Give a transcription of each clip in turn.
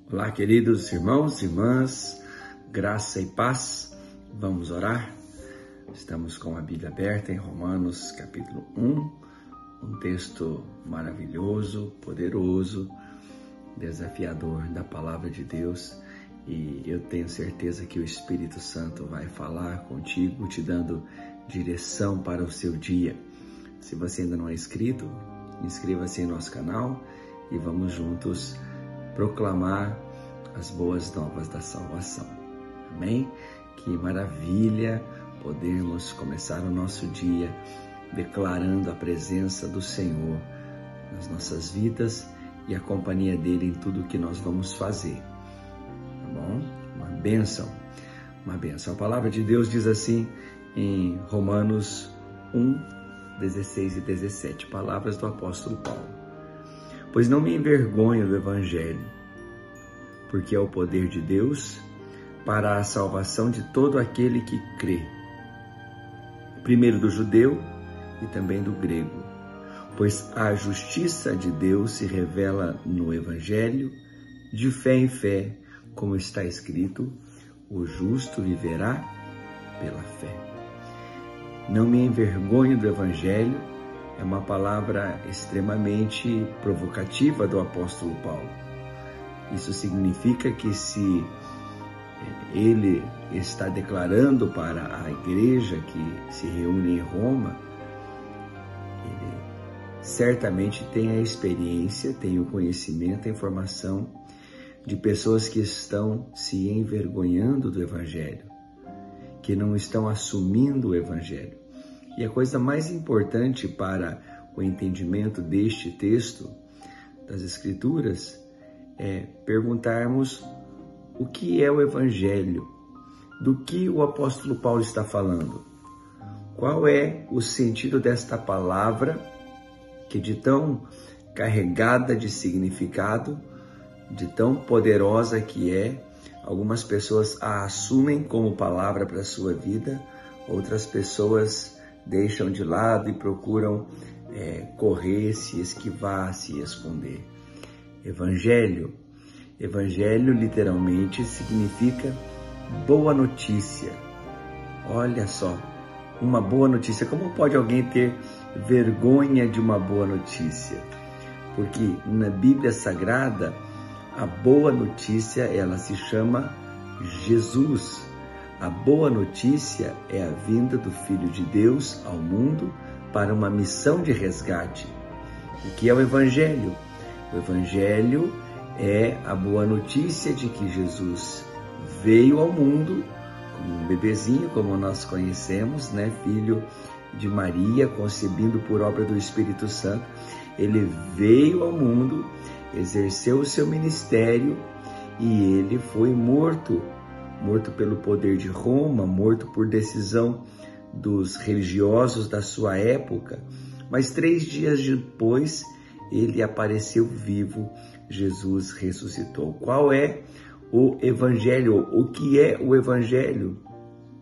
Olá, queridos irmãos e irmãs, graça e paz. Vamos orar? Estamos com a Bíblia aberta em Romanos capítulo 1, um texto maravilhoso, poderoso, desafiador da palavra de Deus, e eu tenho certeza que o Espírito Santo vai falar contigo, te dando direção para o seu dia. Se você ainda não é inscrito, inscreva-se em nosso canal e vamos juntos proclamar as boas novas da salvação. Amém? Que maravilha podermos começar o nosso dia declarando a presença do Senhor nas nossas vidas e a companhia dele em tudo que nós vamos fazer. Tá bom? Uma bênção. Uma bênção. A palavra de Deus diz assim em Romanos 1, 16 e 17, palavras do apóstolo Paulo. Pois não me envergonho do Evangelho, porque é o poder de Deus para a salvação de todo aquele que crê, primeiro do judeu e também do grego, pois a justiça de Deus se revela no Evangelho, de fé em fé, como está escrito, o justo viverá pela fé. Não me envergonho do Evangelho é uma palavra extremamente provocativa do apóstolo Paulo. Isso significa que se ele está declarando para a igreja que se reúne em Roma, ele certamente tem a experiência, tem o conhecimento, a informação de pessoas que estão se envergonhando do Evangelho, que não estão assumindo o Evangelho. E a coisa mais importante para o entendimento deste texto das Escrituras é perguntarmos o que é o Evangelho, do que o apóstolo Paulo está falando. Qual é o sentido desta palavra que de tão carregada de significado, de tão poderosa que é, algumas pessoas a assumem como palavra para a sua vida, outras pessoas deixam de lado e procuram correr, se esquivar, se esconder. Evangelho literalmente significa boa notícia. Olha só, uma boa notícia. Como pode alguém ter vergonha de uma boa notícia? Porque na Bíblia Sagrada, a boa notícia, ela se chama Jesus. A boa notícia é a vinda do Filho de Deus ao mundo para uma missão de resgate. O que é o Evangelho? O Evangelho é a boa notícia de que Jesus veio ao mundo como um bebezinho, como nós conhecemos, né? Filho de Maria, concebido por obra do Espírito Santo. Ele veio ao mundo, exerceu o seu ministério e ele foi morto pelo poder de Roma, morto por decisão dos religiosos da sua época, mas 3 dias depois ele apareceu vivo, Jesus ressuscitou. Qual é o Evangelho? O que é o Evangelho?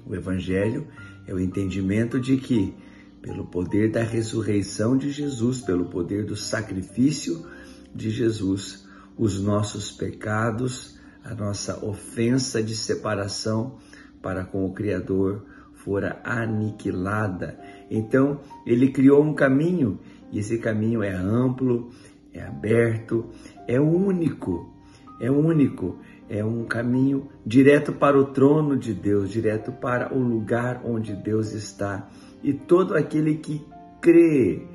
O Evangelho é o entendimento de que, pelo poder da ressurreição de Jesus, pelo poder do sacrifício de Jesus, os nossos pecados, a nossa ofensa de separação para com o Criador fora aniquilada. Então, ele criou um caminho, e esse caminho é amplo, é aberto, é único, é um caminho direto para o trono de Deus, direto para o lugar onde Deus está. E todo aquele que crê,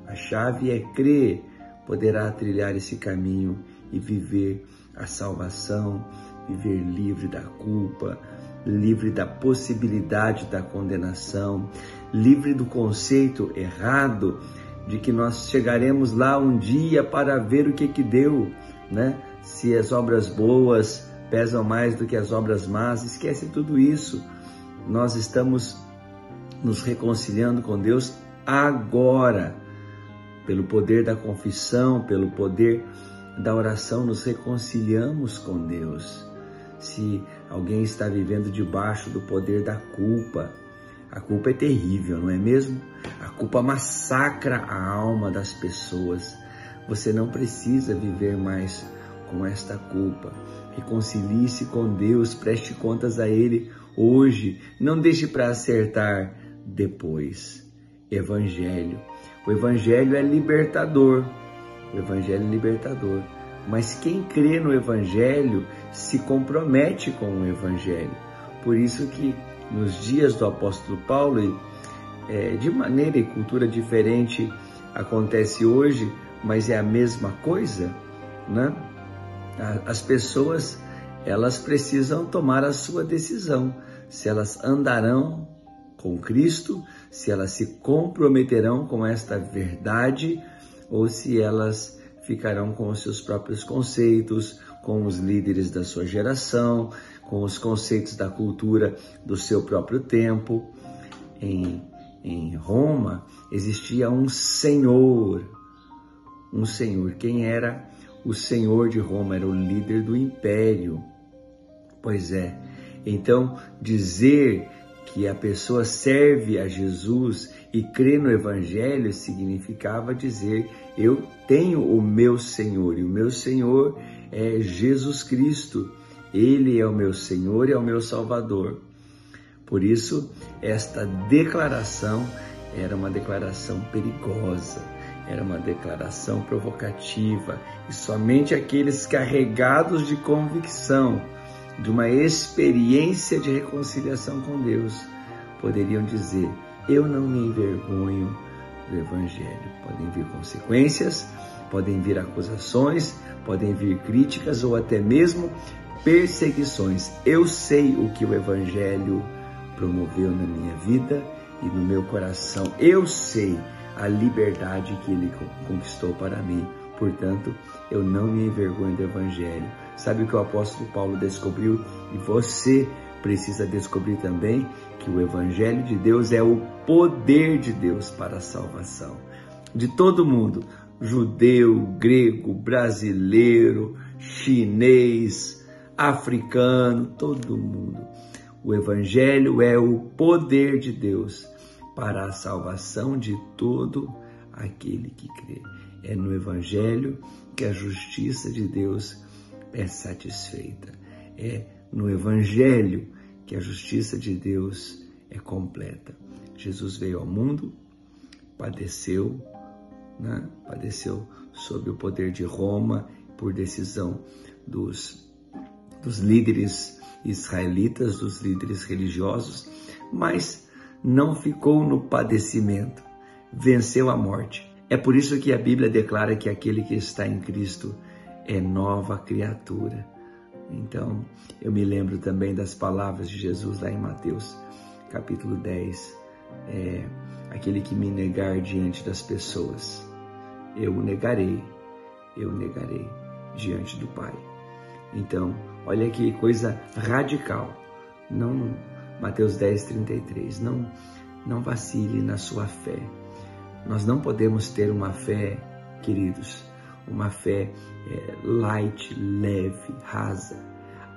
a chave é crer, poderá trilhar esse caminho e viver a salvação, viver livre da culpa, livre da possibilidade da condenação, livre do conceito errado de que nós chegaremos lá um dia para ver o que deu, né? Se as obras boas pesam mais do que as obras más, esquece tudo isso. Nós estamos nos reconciliando com Deus agora, pelo poder da confissão, pelo poder da oração, nos reconciliamos com Deus. Se alguém está vivendo debaixo do poder da culpa, a culpa é terrível, não é mesmo? A culpa massacra a alma das pessoas. Você não precisa viver mais com esta culpa. Reconcilie-se com Deus, preste contas a Ele hoje, não deixe para acertar depois. Evangelho. O Evangelho é libertador. O Evangelho é libertador. Mas quem crê no Evangelho se compromete com o Evangelho. Por isso que nos dias do apóstolo Paulo, de maneira e cultura diferente acontece hoje, mas é a mesma coisa, né? As pessoas, elas precisam tomar a sua decisão, se elas andarão com Cristo, se elas se comprometerão com esta verdade, ou se elas ficarão com os seus próprios conceitos, com os líderes da sua geração, com os conceitos da cultura do seu próprio tempo. Em Roma existia um senhor. Quem era o senhor de Roma? Era o líder do império. Pois é. Então, dizer que a pessoa serve a Jesus e crê no Evangelho significava dizer: eu tenho o meu Senhor, e o meu Senhor é Jesus Cristo. Ele é o meu Senhor e é o meu Salvador. Por isso, esta declaração era uma declaração perigosa, era uma declaração provocativa, e somente aqueles carregados de convicção, de uma experiência de reconciliação com Deus, poderiam dizer: eu não me envergonho do Evangelho. Podem vir consequências, podem vir acusações, podem vir críticas ou até mesmo perseguições. Eu sei o que o Evangelho promoveu na minha vida e no meu coração. Eu sei a liberdade que Ele conquistou para mim. Portanto, eu não me envergonho do Evangelho. Sabe o que o apóstolo Paulo descobriu? E você precisa descobrir também, que o Evangelho de Deus é o poder de Deus para a salvação de todo mundo, judeu, grego, brasileiro, chinês, africano, todo mundo. O Evangelho é o poder de Deus para a salvação de todo aquele que crê. É no Evangelho que a justiça de Deus é satisfeita. É no Evangelho que a justiça de Deus é completa. Jesus veio ao mundo, padeceu, padeceu sob o poder de Roma, por decisão dos líderes israelitas, dos líderes religiosos, mas não ficou no padecimento, venceu a morte. É por isso que a Bíblia declara que aquele que está em Cristo é nova criatura. Então, eu me lembro também das palavras de Jesus lá em Mateus, capítulo 10. Aquele que me negar diante das pessoas, eu o negarei diante do Pai. Então, olha que coisa radical. Não, Mateus 10, 33. Não vacile na sua fé. Nós não podemos ter uma fé, queridos, uma fé light, leve, rasa.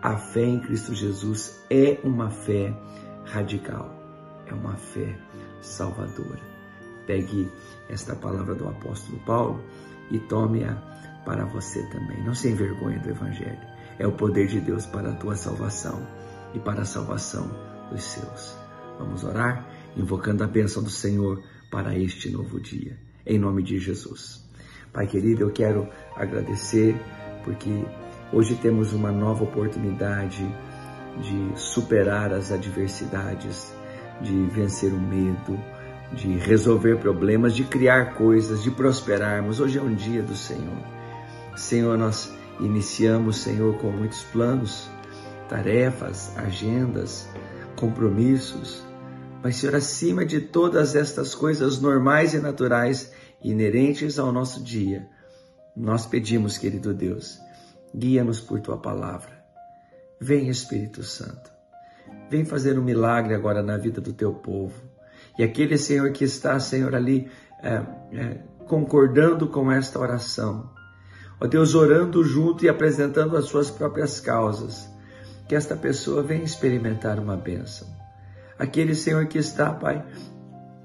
A fé em Cristo Jesus é uma fé radical, é uma fé salvadora. Pegue esta palavra do apóstolo Paulo e tome-a para você também. Não se envergonhe do Evangelho. É o poder de Deus para a tua salvação e para a salvação dos seus. Vamos orar, invocando a bênção do Senhor para este novo dia. Em nome de Jesus. Pai querido, eu quero agradecer porque hoje temos uma nova oportunidade de superar as adversidades, de vencer o medo, de resolver problemas, de criar coisas, de prosperarmos. Hoje é um dia do Senhor. Senhor, nós iniciamos, Senhor, com muitos planos, tarefas, agendas, compromissos. Mas, Senhor, acima de todas estas coisas normais e naturais, inerentes ao nosso dia, nós pedimos, querido Deus, guia-nos por Tua palavra. Vem, Espírito Santo. Vem fazer um milagre agora na vida do Teu povo. E aquele, Senhor, que está, Senhor, ali concordando com esta oração, ó Deus, orando junto e apresentando as suas próprias causas, que esta pessoa venha experimentar uma bênção. Aquele, Senhor, que está, Pai,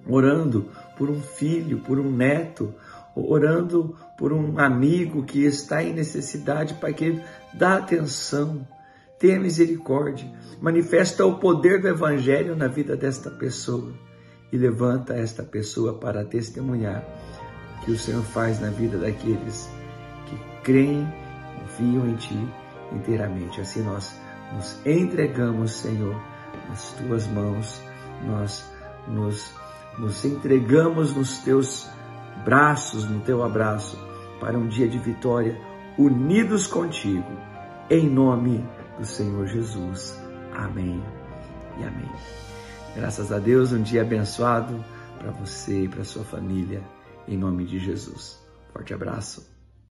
orando por um filho, por um neto, orando por um amigo que está em necessidade, Pai querido, dá atenção, tenha misericórdia, manifesta o poder do Evangelho na vida desta pessoa e levanta esta pessoa para testemunhar o que o Senhor faz na vida daqueles que creem, confiam em Ti inteiramente. Assim nós nos entregamos, Senhor, nas Tuas mãos, nós nos entregamos nos Teus braços, no Teu abraço, para um dia de vitória, unidos contigo, em nome do Senhor Jesus. Amém e amém. Graças a Deus, um dia abençoado para você e para sua família, em nome de Jesus. Forte abraço.